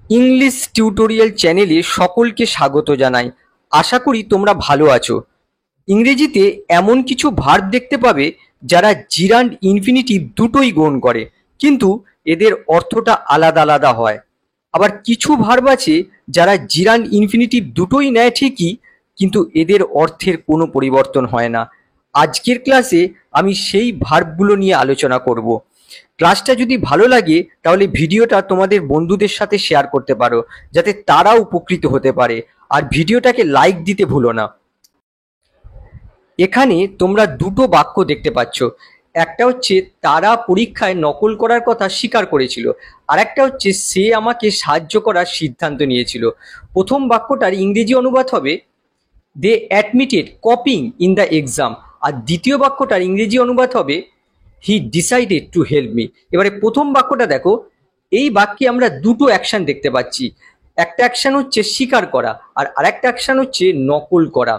English tutorial চ্যানেলে সকলকে স্বাগত জানাই। আশা করি তোমরা ভালো আছো। ইংরেজিতে এমন কিছু ভার্ব দেখতে পাবে যারা জিরান্ড ইনফিনিটিভ দুটোই গ্রহণ করে, কিন্তু এদের অর্থটা আলাদা আলাদা হয়। আবার কিছু ভার্ব আছে যারা জিরান্ড ইনফিনিটিভ দুটোই নেয় ঠিকই, কিন্তু এদের অর্থের কোনো পরিবর্তন হয় না। আজকের ক্লাসে আমি সেই ভার্বগুলো নিয়ে আলোচনা করব। ক্লাসটা যদি ভালো লাগে তাহলে ভিডিওটা তোমাদের বন্ধুদের সাথে শেয়ার করতে পারো, যাতে তারা উপকৃত হতে পারে। আর ভিডিওটাকে লাইক দিতে ভুলো না। এখানে তোমরা দুটো বাক্য দেখতে পাচ্ছ। একটা হচ্ছে তারা পরীক্ষায় নকল করার কথা স্বীকার করেছিল, আর একটা হচ্ছে সে আমাকে সাহায্য করার সিদ্ধান্ত নিয়েছিল। প্রথম বাক্যটার ইংরেজি অনুবাদ হবে they admitted copying in the exam, আর দ্বিতীয় বাক্যটার ইংরেজি অনুবাদ হবে he decided to help me. এবারে প্রথম বাক্যটা দেখো, এই বাক্যে আমরা দুটো অ্যাকশন দেখতে পাচ্ছি। একটা অ্যাকশন হচ্ছে স্বীকার করা, আর আরেকটা অ্যাকশন হচ্ছে নকল করা।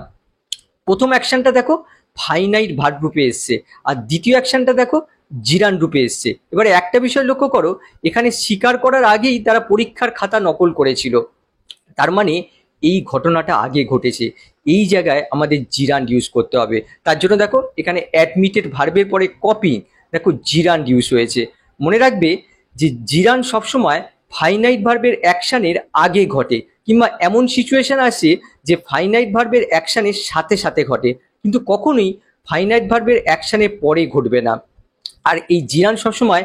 প্রথম অ্যাকশনটা দেখো ফাইনাইট ভার্ব রূপে এসছে, আর দ্বিতীয় অ্যাকশনটা দেখো জিরান্ড রূপে এসছে। এবারে একটা বিষয় লক্ষ্য করো, এখানে স্বীকার করার আগেই তারা পরীক্ষার খাতা নকল করেছিল, তার মানে এই ঘটনাটা আগে ঘটেছে। এই জায়গায় আমাদের জিরান্ড ইউজ করতে হবে। তার জন্য দেখো এখানে অ্যাডমিটেড ভার্বের পরে কপিং, দেখো জিরান্ড ইউজ হয়েছে। মনে রাখবে যে জিরান্ড সবসময় ফাইনাইট ভার্বের অ্যাকশনের আগে ঘটে, কিংবা এমন সিচুয়েশন আসে যে ফাইনাইট ভার্বের অ্যাকশনের সাথে সাথে ঘটে, কিন্তু কখনোই ফাইনাইট ভার্বের অ্যাকশনের পরে ঘটবে না। আর এই জিরান্ড সবসময়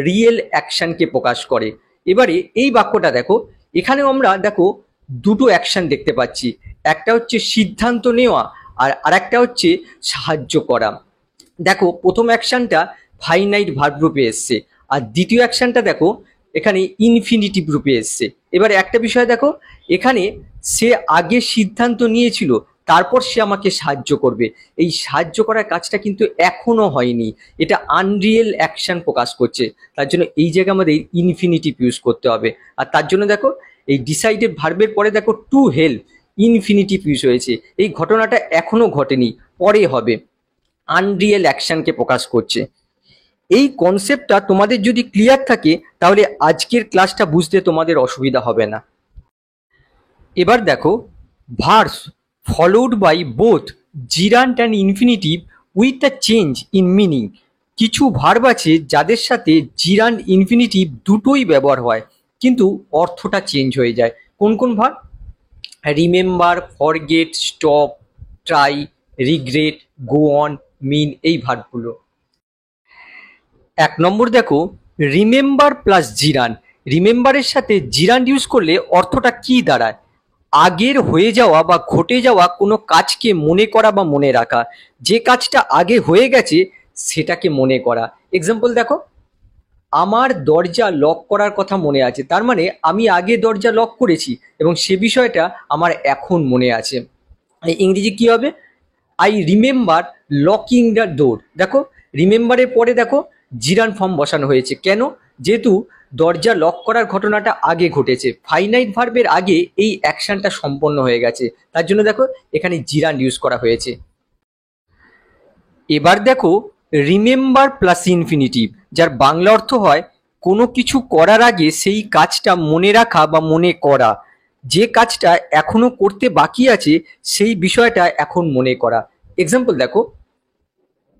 রিয়েল অ্যাকশনকে প্রকাশ করে। এবারে এই বাক্যটা দেখো, এখানেও আমরা দেখো দুটো অ্যাকশন দেখতে পাচ্ছি। একটা হচ্ছে সিদ্ধান্ত নেওয়া, আর আরেকটা হচ্ছে সাহায্য করা। দেখো প্রথম অ্যাকশনটা ফাইনাইট ভার্ব রূপে এসছে, আর দ্বিতীয় অ্যাকশনটা দেখো এখানে ইনফিনিটিভ রূপে এসছে। এবারে একটা বিষয় দেখো, এখানে সে আগে সিদ্ধান্ত নিয়েছিল, তারপর সে আমাকে সাহায্য করবে। এই সাহায্য করার কাজটা কিন্তু এখনো হয়নি, এটা আনরিয়েল অ্যাকশন প্রকাশ করছে। তার জন্য এই জায়গায় আমাদের ইনফিনিটিভ ইউজ করতে হবে। আর তার জন্য দেখো এই ডিসাইডেড ভার্বের পরে দেখো টু হেল্প ইনফিনিটিভ ইউজ হয়েছে। এই ঘটনাটা এখনো ঘটেনি, পরে হবে। আনরিয়েল অ্যাকশনকে প্রকাশ করছে। এই কনসেপ্টটা তোমাদের যদি ক্লিয়ার থাকে তাহলে আজকের ক্লাসটা বুঝতে তোমাদের অসুবিধা হবে না। এবার দেখো verbs followed by both gerund and infinitive with the change in meaning. কিছু ভার্ব আছে যাদের সাথে জিরান্ড ইনফিনিটিভ দুটোই ব্যবহার হয়, কিন্তু অর্থটা চেঞ্জ হয়ে যায়। কোন কোন verb? Remember, forget, stop, try, regret, go on, mean, এই ভার্বগুলো। এক নম্বর দেখো রিমেম্বার প্লাস জিরান্ড। রিমেম্বারের সাথে জিরান্ড ইউজ করলে অর্থটা কি দাঁড়ায়? আগের হয়ে যাওয়া বা ঘটে যাওয়া কোনো কাজকে মনে করা বা মনে রাখা। যে কাজটা আগে হয়ে গেছে সেটাকে মনে করা। এক্সাম্পল দেখো, আমার দরজা লক করার কথা মনে আছে, তার মানে আমি আগে দরজা লক করেছি এবং সে বিষয়টা আমার এখন মনে আছে। ইংরেজি কি হবে? I remember locking the door. দেখো রিমেম্বারের পরে দেখো জিরান ফর্ম বসানো হয়েছে। কেন? যেহেতু দরজা লক করার ঘটনাটা আগে ঘটেছে, ফাইনাইট ভার্বের আগে এই অ্যাকশনটা সম্পন্ন হয়ে গেছে, তার জন্য দেখো এখানে জিরান ইউজ করা হয়েছে। এবার দেখো রিমেম্বার প্লাস ইনফিনিটিভ, যার বাংলা অর্থ হয় কোনো কিছু করার আগে সেই কাজটা মনে রাখা বা মনে করা। যে কাজটা এখনো করতে বাকি আছে সেই বিষয়টা এখন মনে করা। এক্সাম্পল দেখো,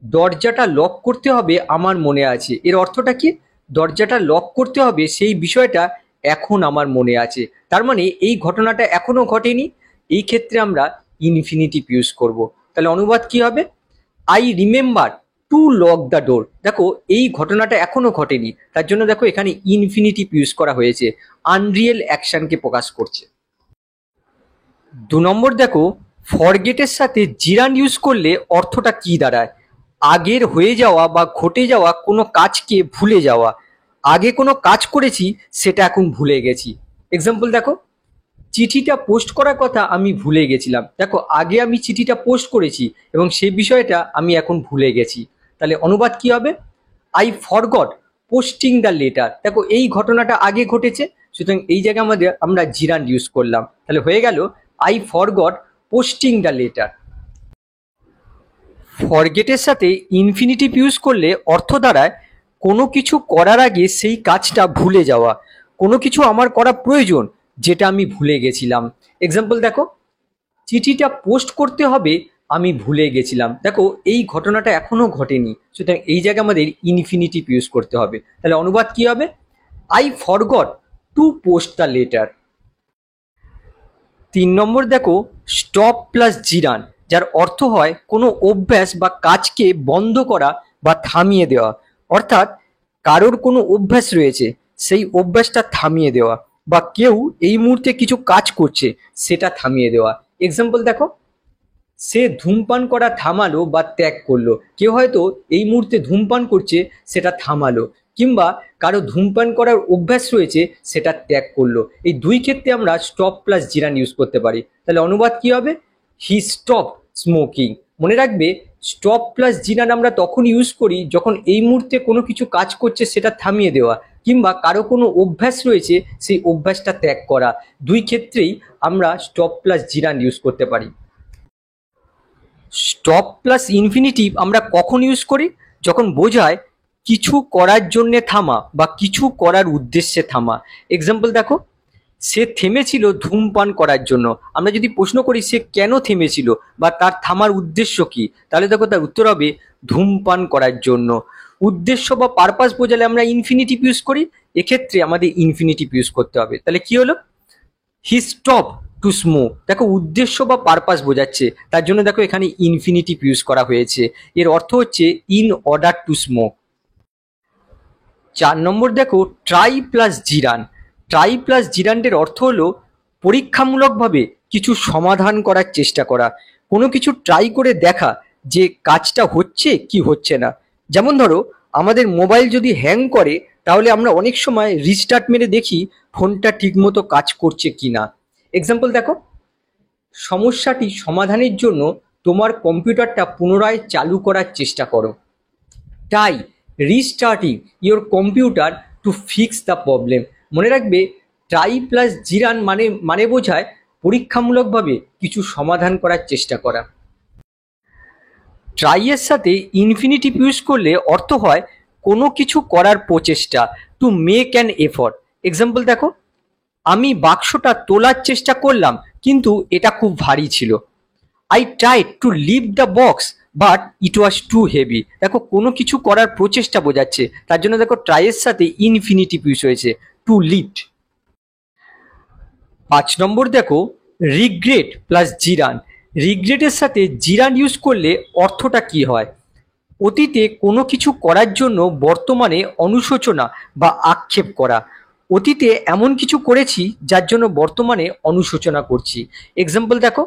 দরজাটা লক করতে হবে আমার মনে আছে। এর অর্থটা কি? দরজাটা লক করতে হবে সেই বিষয়টা এখন আমার মনে আছে, তার মানে এই ঘটনাটা এখনো ঘটেনি। এই ক্ষেত্রে আমরা ইনফিনিটিভ ইউজ করব। তাহলে অনুবাদ কি হবে? I remember to lock the door. দেখো এই ঘটনাটা এখনো ঘটেনি, তার জন্য দেখো এখানে ইনফিনিটিভ ইউজ করা হয়েছে, আনরিয়েল অ্যাকশনকে প্রকাশ করছে। দু নম্বর দেখো ফরগেটের সাথে জিরান্ড ইউজ করলে অর্থটা কি দাঁড়ায়? আগের হয়ে যাওয়া বা ঘটে যাওয়া কোনো কাজকে ভুলে যাওয়া। আগে কোনো কাজ করেছি সেটা এখন ভুলে গেছি। এক্সাম্পল দেখো, চিঠিটা পোস্ট করার কথা আমি ভুলে গেছিলাম। দেখো আগে আমি চিঠিটা পোস্ট করেছি এবং সেই বিষয়টা আমি এখন ভুলে গেছি। তাহলে অনুবাদ কি হবে? I forgot posting the letter. দেখো এই ঘটনাটা আগে ঘটেছে, সুতরাং এই জায়গায় আমরা জিরান্ড ইউজ করলাম। তাহলে হয়ে গেল I forgot posting the letter. ফরগেটের সাথে ইনফিনিটিভ ইউজ করলে অর্থ দাঁড়ায় কোনো কিছু করার আগে সেই কাজটা ভুলে যাওয়া। কোনো কিছু আমার করা প্রয়োজন যেটা আমি ভুলে গেছিলাম। এক্সাম্পল দেখো, চিঠিটা পোস্ট করতে হবে, আমি ভুলে গেছিলাম। দেখো এই ঘটনাটা এখনো ঘটেনি, সুতরাং এই জায়গায় আমাদের ইনফিনিটিভ ইউজ করতে হবে। তাহলে অনুবাদ কি হবে? I forgot to post the letter. 3 নম্বর দেখো, স্টপ প্লাস জিরান, যার অর্থ হয় কোনো অভ্যাস বা কাজকে বন্ধ করা বা থামিয়ে দেওয়া। অর্থাৎ কারোর কোনো অভ্যাস রয়েছে, সেই অভ্যাসটা থামিয়ে দেওয়া, বা কেউ এই মুহূর্তে কিছু কাজ করছে সেটা থামিয়ে দেওয়া। এক্সাম্পল দেখো, সে ধূমপান করা থামালো বা ত্যাগ করলো। কেউ হয়তো এই মুহূর্তে ধূমপান করছে, সেটা থামালো, কিংবা কারো ধূমপান করার অভ্যাস রয়েছে, সেটা ত্যাগ করলো। এই দুই ক্ষেত্রে আমরা স্টপ প্লাস জিরান ইউজ করতে পারি। তাহলে অনুবাদ কি হবে? He stop smoking. মনে রাখবে, স্টপ প্লাস জিরান আমরা তখন ইউজ করি যখন এই মুহূর্তে কোনো কিছু কাজ করছে সেটা থামিয়ে দেওয়া, কিংবা কারো কোনো অভ্যাস রয়েছে সেই অভ্যাসটা ত্যাগ করা। দুই ক্ষেত্রেই আমরা স্টপ প্লাস জিরান ইউজ করতে পারি। স্টপ প্লাস ইনফিনিটিভ আমরা কখন ইউজ করি? যখন বোঝায় কিছু করার জন্যে থামা বা কিছু করার উদ্দেশ্যে থামা। এক্সাম্পল দেখো, সে থেমেছিল ধূমপান করার জন্য। আমরা যদি প্রশ্ন করি সে কেন থেমেছিল বা তার থামার উদ্দেশ্য কি, তাহলে দেখো তার উত্তর হবে ধূমপান করার জন্য। উদ্দেশ্য বা পারপাস বোঝালে আমরা ইনফিনিটিভ ইউজ করি, এক্ষেত্রে আমাদের ইনফিনিটিভ ইউজ করতে হবে। তাহলে কি হলো? He stop to smoke. দেখো উদ্দেশ্য বা পারপাস বোঝাচ্ছে, তার জন্য দেখো এখানে ইনফিনিটিভ ইউজ করা হয়েছে। এর অর্থ হচ্ছে ইন অর্ডার টু স্মোক। 4 নম্বর দেখো, ট্রাই প্লাস জিরান। ট্রাই প্লাস জিরান্ডের অর্থ হলো পরীক্ষামূলকভাবে কিছু সমাধান করার চেষ্টা করা, কোনো কিছু ট্রাই করে দেখা যে কাজটা হচ্ছে কি হচ্ছে না। যেমন ধরো, আমাদের মোবাইল যদি হ্যাং করে, তাহলে আমরা অনেক সময় রিস্টার্ট মেরে দেখি ফোনটা ঠিকমতো কাজ করছে কি না। এক্সাম্পল দেখো, সমস্যাটি সমাধানের জন্য তোমার কম্পিউটারটা পুনরায় চালু করার চেষ্টা করো। Try restarting your computer to fix the problem. মনে রাখবে, ট্রাই প্লাস জিরান মানে বোঝায় পরীক্ষামূলকভাবে কিছু সমাধান করার চেষ্টা করা। ট্রাই এর সাথে ইনফিনিটিভ ইউজ করলে অর্থ হয় কোনো কিছু করার প্রচেষ্টা, to make an effort. Example দেখো, আমি বাক্সটা তোলার চেষ্টা করলাম কিন্তু এটা খুব ভারী ছিল। I tried to lift the box but it was too heavy. দেখো কোনো কিছু করার প্রচেষ্টা বোঝাচ্ছে, তার জন্য দেখো ট্রাইয়ের সাথে ইনফিনিটিভ ইউজ হয়েছে, টু লিফট। 5 নম্বর দেখো, রিগ্রেট প্লাস জিরান। রিগ্রেটের সাথে জিরান ইউজ করলে অর্থটা কি হয়? অতীতে কোনো কিছু করার জন্য বর্তমানে অনুশোচনা বা আক্ষেপ করা। অতীতে এমন কিছু করেছি যার জন্য বর্তমানে অনুশোচনা করছি। এক্সাম্পল দেখো,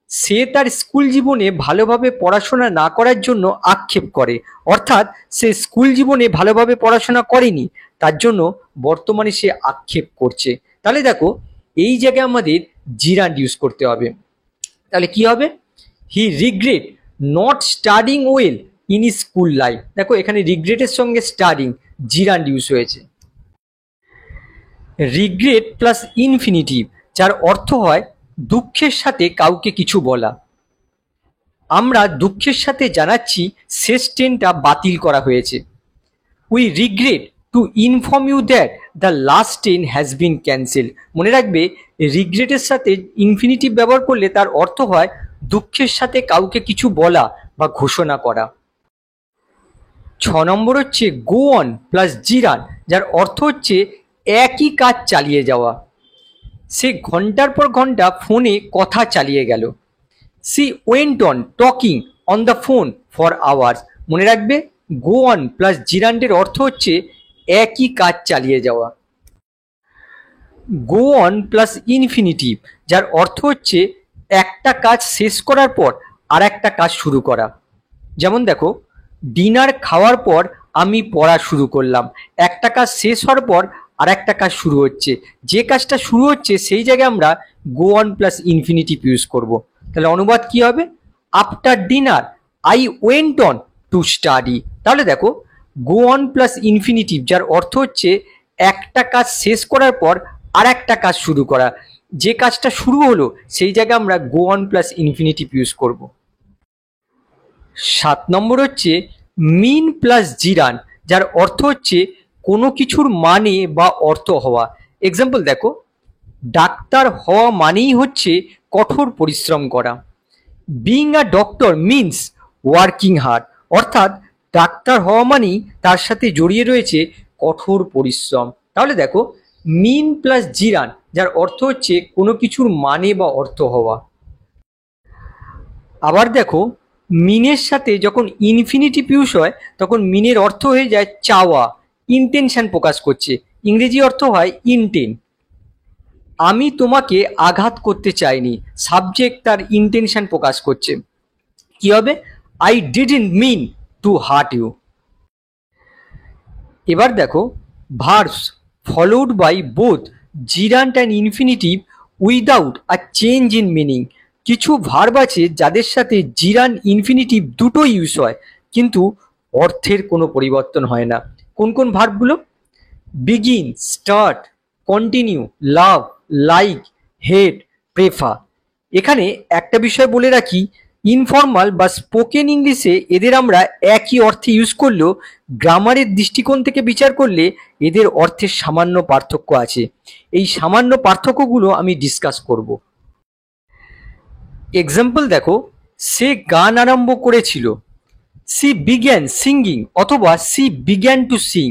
সে তার স্কুল জীবনে ভালোভাবে পড়াশোনা না করার জন্য আক্ষেপ করে। অর্থাৎ সে স্কুল জীবনে ভালোভাবে পড়াশোনা করেনি, তার জন্য বর্তমানে সে আক্ষেপ করছে। তাহলে দেখো এই জায়গায় আমাদের জিরান্ড ইউজ করতে হবে। তাহলে কি হবে? He regret not studying well in school life. দেখো এখানে রিগ্রেটের সঙ্গে স্টাডিং জিরান্ড ইউজ হয়েছে। রিগ্রেট প্লাস ইনফিনিটিভ, যার অর্থ হয় দুঃখের সাথে কাউকে কিছু বলা। আমরা দুঃখের সাথে জানাচ্ছি শেষ ট্রেনটা বাতিল করা হয়েছে। We regret to inform you that the last train has been cancel. মনে রাখবে, রিগ্রেটের সাথে ইনফিনিটিভ ব্যবহার করলে তার অর্থ হয় দুঃখের সাথে কাউকে কিছু বলা বা ঘোষণা করা। 6 নম্বর হচ্ছে গো অন প্লাস জিরান, যার অর্থ হচ্ছে একই কাজ চালিয়ে যাওয়া। সে ঘন্টার পর ঘন্টা ফোনে কথা চালিয়ে গেল। She went on talking on the phone for hours. মনে রাখবে, গো অন প্লাস জিরান্ডের অর্থ হচ্ছে একই কাজ চালিয়ে যাওয়া। গো অন প্লাস ইনফিনিটিভ, যার অর্থ হচ্ছে একটা কাজ শেষ করার পর আর একটা কাজ শুরু করা। যেমন দেখো, ডিনার খাওয়ার পর আমি পড়া শুরু করলাম। একটা কাজ শেষ হওয়ার পর আর একটা কাজ শুরু হচ্ছে, যে কাজটা শুরু হচ্ছে সেই জায়গায় আমরা go on plus infinitive use করব। তাহলে অনুবাদ কি হবে? After dinner I went on to study. তাহলে দেখো, গো অন প্লাস ইনফিনিটিভ, যার অর্থ হচ্ছে একটা কাজ শেষ করার পর আর একটা কাজ শুরু করা, যে কাজটা শুরু হলো সেই জায়গায় আমরা go on plus infinitive use করব। 7 নম্বর হচ্ছে মিন প্লাস জিরান, যার অর্থ হচ্ছে কোনো কিছুর মানে বা অর্থ হওয়া। এক্সাম্পল দেখো, ডাক্তার হওয়া মানেই হচ্ছে কঠোর পরিশ্রম করা। Being a doctor means working hard, অর্থাৎ ডাক্তার হওয়া মানেই তার সাথে জড়িয়ে রয়েছে কঠোর পরিশ্রম। তাহলে দেখো, মিন প্লাস জিরান, যার অর্থ হচ্ছে কোনো কিছুর মানে বা অর্থ হওয়া। আবার দেখো, মিনের সাথে যখন ইনফিনিটিভ ইউজ হয় তখন মিনের অর্থ হয়ে যায় চাওয়া, ইন্টেনশন প্রকাশ করছে। ইংরেজি অর্থ হয় ইনটেন। আমি তোমাকে আঘাত করতে চাইনি, সাবজেক্ট তার ইন্টেনশন প্রকাশ করছে। কি হবে? I didn't mean to hurt you. এবার দেখো, verbs followed by both gerund and infinitive without a change in meaning. কিছু ভার্ব আছে যাদের সাথে জিরান্ট ইনফিনিটিভ দুটোই ইউজ হয়, কিন্তু অর্থের কোনো পরিবর্তন হয় না। কোন কোন ভার্বগুলো? বিগিন, স্টার্ট, কন্টিনিউ, লাভ, লাইক, হেট, প্রেফার। এখানে একটা বিষয় বলে রাখি, ইনফর্মাল বা স্পোকেন ইংলিশে এদের আমরা একই অর্থে ইউজ করলেও গ্রামারের দৃষ্টিকোণ থেকে বিচার করলে এদের অর্থের সামান্য পার্থক্য আছে। এই সামান্য পার্থক্যগুলো আমি ডিসকাস করব। এক্সাম্পল দেখো, সে গান আরম্ভ করেছিল। সি বিগ্যান সিঙ্গিং অথবা সি বিগ্যান টু সিং।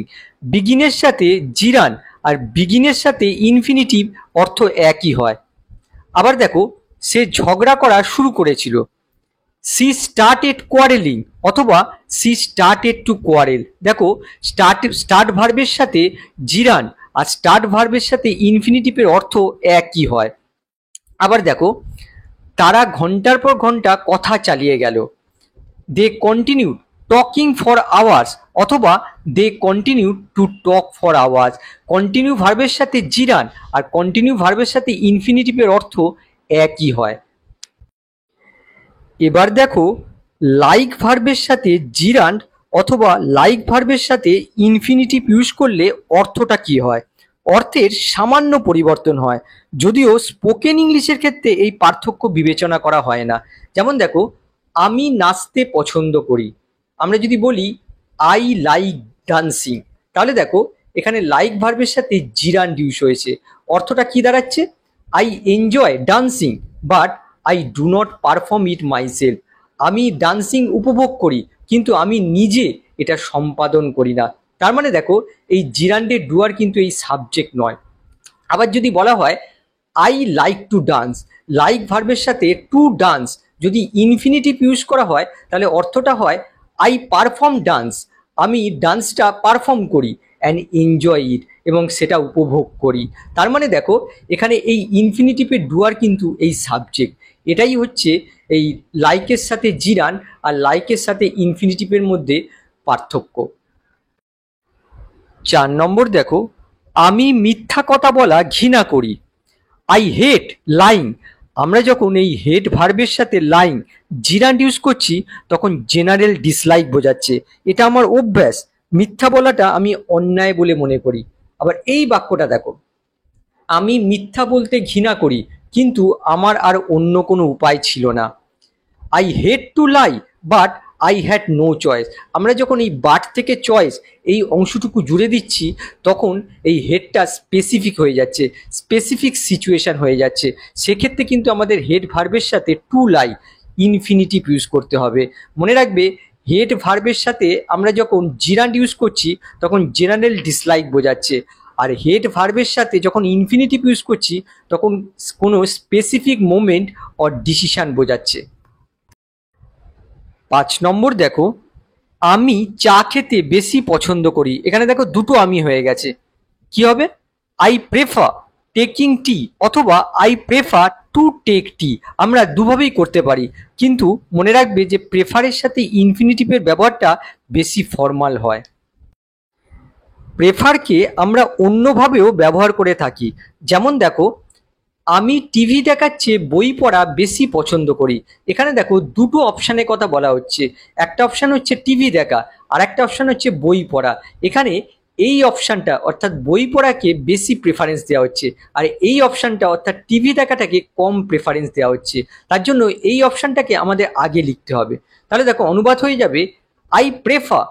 বিগিনের সাথে জিরান আর বিগিনের সাথে ইনফিনিটিভ অর্থ একই হয়। আবার দেখো, সে ঝগড়া করা শুরু করেছিল। সি স্টার্টেড কোয়ারেলিং অথবা সি স্টার্টেড টু কোয়ারেল। দেখো, স্টার্ট ভার্বের সাথে জিরান আর স্টার্ট ভার্বের সাথে ইনফিনিটিভের অর্থ একই হয়। আবার দেখো, তারা ঘন্টার পর ঘন্টা কথা চালিয়ে গেল। They continue talking for hours অথবা they continue to talk for hours. Continue ভার্বের সাথে জিরান আর কন্টিনিউ ভার্বের সাথে ইনফিনিটিভের অর্থ একই হয়। এবার দেখো, লাইক ভার্বের সাথে জিরান্ড অথবা লাইক ভার্বের সাথে ইনফিনিটিভ ইউজ করলে অর্থটা কি হয়? অর্থের সামান্য পরিবর্তন হয়, যদিও স্পোকেন ইংলিশের ক্ষেত্রে এই পার্থক্য বিবেচনা করা হয় না। যেমন দেখো, আমি নাচতে পছন্দ করি। আমরা যদি বলি আই লাইক ডান্সিং, তাহলে দেখো এখানে লাইক ভার্বের সাথে জিরান্ড ইউজ হয়েছে। অর্থটা কি দাঁড়াচ্ছে? I enjoy dancing but I do not perform it myself. আমি ডান্সিং উপভোগ করি কিন্তু আমি নিজে এটা সম্পাদন করি না। তার মানে দেখো, এই জিরান্ডের ডুয়ার কিন্তু এই সাবজেক্ট নয়। আবার যদি বলা হয় I like to dance, like ভার্বের সাথে টু ডান্স যদি ইনফিনিটিভ ইউজ করা হয় তাহলে অর্থটা হয় আই পারফর্ম ডান্স, আমি ডান্সটা পারফর্ম করি, অ্যান্ড এনজয় ইট, এবং সেটা উপভোগ করি। তার মানে দেখো, এখানে এই ইনফিনিটিভের ডুয়ার কিন্তু এই সাবজেক্ট। এটাই হচ্ছে এই লাইকের সাথে জিরান আর লাইকের সাথে ইনফিনিটিভের মধ্যে পার্থক্য। 4 নম্বর দেখো, আমি মিথ্যা কথা বলা ঘৃণা করি। I hate lying. আমরা যখন এই হেট ভার্বের সাথে লাইং জিরান্ড ইউজ করছি তখন জেনারেল ডিসলাইক বোঝাচ্ছে, এটা আমার অভ্যাস, মিথ্যা বলাটা আমি অন্যায় বলে মনে করি। আবার এই বাক্যটা দেখো, আমি মিথ্যা বলতে ঘৃণা করি কিন্তু আমার আর অন্য কোনো উপায় ছিল না। I hate to lie but I had no choice. আমরা যখন এই বাট থেকে চয়েস এই অংশটুকু জুড়ে দিচ্ছি তখন এই হেডটা স্পেসিফিক হয়ে যাচ্ছে, স্পেসিফিক সিচুয়েশন হয়ে যাচ্ছে। সেক্ষেত্রে কিন্তু আমাদের হেড ভার্বের সাথে টু লাই ইনফিনিটিভ ইউজ করতে হবে। মনে রাখবে, হেড ভার্বের সাথে আমরা যখন জিরান্ড ইউজ করছি তখন জেনারেল ডিসলাইক বোঝাচ্ছে, আর হেড ভার্বের সাথে যখন ইনফিনিটিভ ইউজ করছি তখন কোনো স্পেসিফিক মোমেন্ট অর ডিসিশন বোঝাচ্ছে। 5 নম্বর দেখো, আমি চা খেতে বেশি পছন্দ করি। এখানে দেখো দুটো আমি হয়ে গেছে। কি হবে? আই প্রেফার টেকিং টি অথবা I prefer to take tea. আমরা দুভাবেই করতে পারি, কিন্তু মনে রাখবে যে প্রেফারের সাথে ইনফিনিটিভের ব্যবহারটা বেশি ফর্মাল হয়। প্রেফারকে আমরা অন্যভাবেও ব্যবহার করে থাকি। যেমন দেখো, আমি টিভি দেখার চেয়ে বই পড়া বেশি পছন্দ করি। এখানে দেখো দুটো অপশানের কথা বলা হচ্ছে, একটা অপশান হচ্ছে টিভি দেখা আর একটা অপশান হচ্ছে বই পড়া। এখানে এই অপশানটা অর্থাৎ বই পড়াকে বেশি প্রেফারেন্স দেওয়া হচ্ছে, আর এই অপশানটা অর্থাৎ টিভি দেখাটাকে কম প্রেফারেন্স দেওয়া হচ্ছে। তার জন্য এই অপশানটাকে আমাদের আগে লিখতে হবে। তাহলে দেখো অনুবাদ হয়ে যাবে, I prefer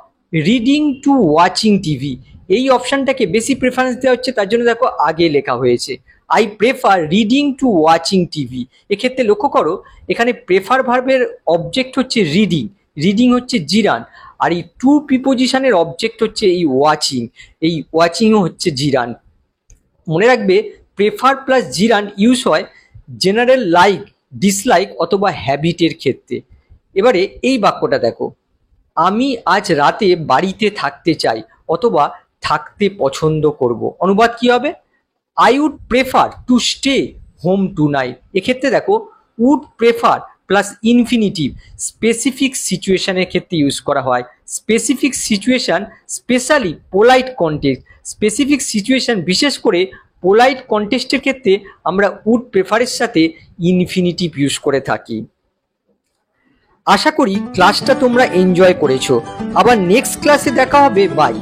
reading to watching TV. এই অপশানটাকে বেশি প্রেফারেন্স দেওয়া হচ্ছে, তার জন্য দেখো আগে লেখা হয়েছে I prefer reading to watching TV. এক্ষেত্রে লক্ষ্য করো এখানে প্রেফার ভার্বের অবজেক্ট হচ্ছে রিডিং, রিডিং হচ্ছে জিরান, আর এই টু প্রিপোজিশনের অবজেক্ট হচ্ছে এই ওয়াচিংও হচ্ছে জিরান। মনে রাখবে প্রেফার প্লাস জিরান ইউজ হয় জেনারেল লাইক, ডিসলাইক অথবা হ্যাবিটের ক্ষেত্রে। এবারে এই বাক্যটা দেখো, আমি আজ রাতে বাড়িতে থাকতে চাই অথবা থাকতে পছন্দ করব। অনুবাদ কি হবে? I would prefer to stay home tonight. এক্ষেত্রে দেখো would prefer plus infinitive specific সিচুয়েশনের ক্ষেত্রে ইউজ করা হয়। Specific situation specially polite context, specific situation বিশেষ করে পোলাইট কন্টেক্সটের ক্ষেত্রে আমরা উড প্রেফারের সাথে ইনফিনিটিভ ইউজ করে থাকি। আশা করি ক্লাসটা তোমরা এনজয় করেছো। আবার নেক্সট ক্লাসে দেখা হবে। বাই।